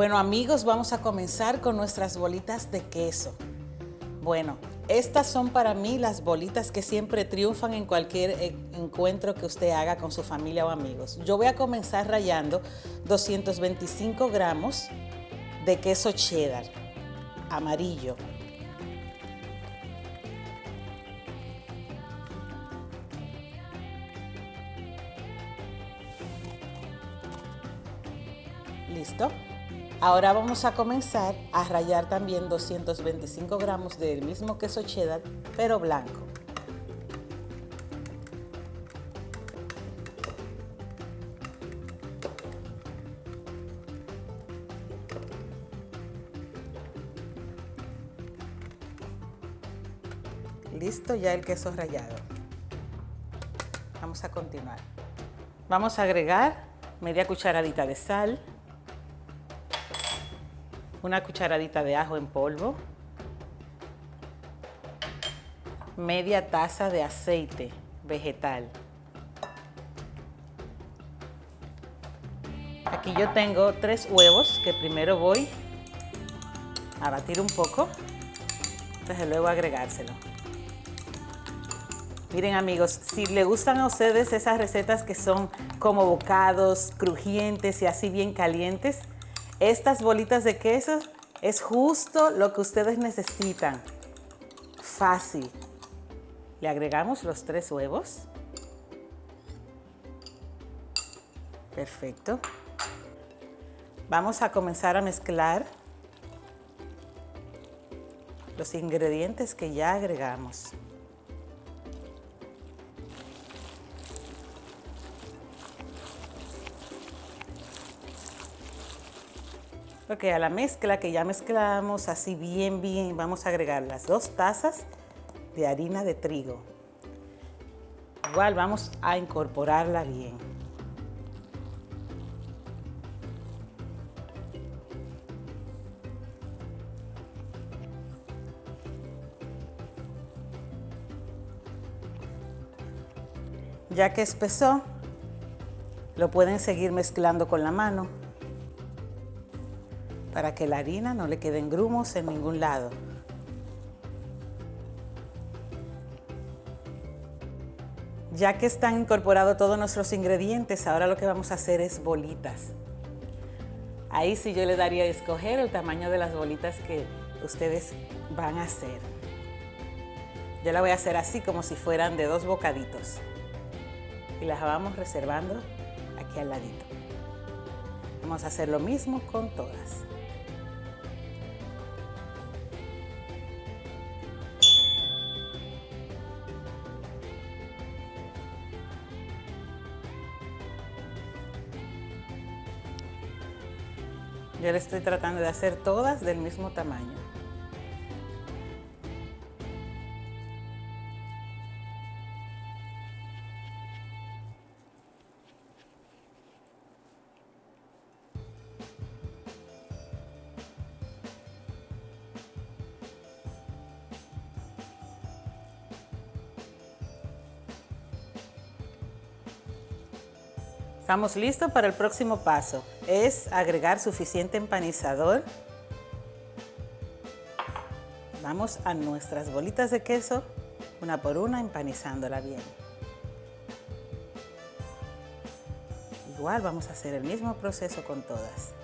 Bueno, amigos, vamos a comenzar con nuestras bolitas de queso. Bueno, estas son para mí las bolitas que siempre triunfan en cualquier encuentro que usted haga con su familia o amigos. Yo voy a comenzar rallando 225 gramos de queso cheddar amarillo. ¿Listo? Ahora vamos a comenzar a rallar también 225 gramos del mismo queso cheddar, pero blanco. Listo ya el queso rallado. Vamos a continuar. Vamos a agregar media cucharadita de sal, una cucharadita de ajo en polvo, media taza de aceite vegetal. Aquí yo tengo 3 huevos que primero voy a batir un poco, entonces luego agregárselo. Miren amigos, si les gustan a ustedes esas recetas que son como bocados, crujientes y así bien calientes, estas bolitas de queso es justo lo que ustedes necesitan. Fácil. Le agregamos los 3 huevos. Perfecto. Vamos a comenzar a mezclar los ingredientes que ya agregamos. Ok, a la mezcla que ya mezclamos así bien, vamos a agregar las 2 tazas de harina de trigo. Igual vamos a incorporarla bien. Ya que espesó, lo pueden seguir mezclando con la mano para que la harina no le queden grumos en ningún lado. Ya que están incorporados todos nuestros ingredientes, ahora lo que vamos a hacer es bolitas. Ahí sí yo le daría a escoger el tamaño de las bolitas que ustedes van a hacer. Yo la voy a hacer así como si fueran de 2 bocaditos. Y las vamos reservando aquí al ladito. Vamos a hacer lo mismo con todas. Yo le estoy tratando de hacer todas del mismo tamaño. Estamos listos para el próximo paso. Es agregar suficiente empanizador. Vamos a nuestras bolitas de queso, una por una, empanizándola bien. Igual vamos a hacer el mismo proceso con todas.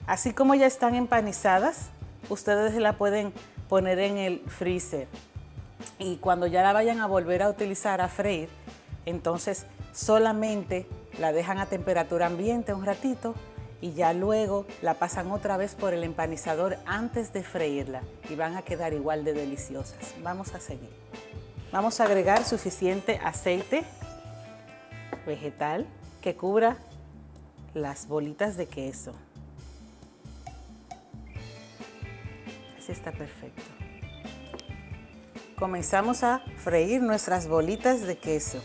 Así como ya están empanizadas, ustedes la pueden poner en el freezer. Y cuando ya la vayan a volver a utilizar a freír, entonces solamente la dejan a temperatura ambiente un ratito y ya luego la pasan otra vez por el empanizador antes de freírla y van a quedar igual de deliciosas. Vamos a seguir. Vamos a agregar suficiente aceite vegetal que cubra las bolitas de queso. Así está perfecto. comenzamos a freír nuestras bolitas de queso.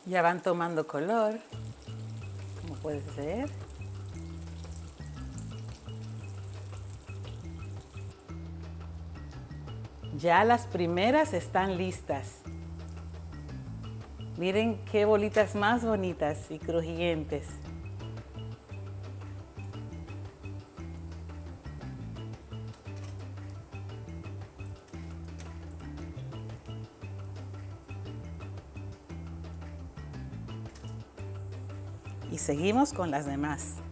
Ya van tomando color, como puedes ver. Ya las primeras están listas. Miren qué bolitas más bonitas y crujientes. Y seguimos con las demás.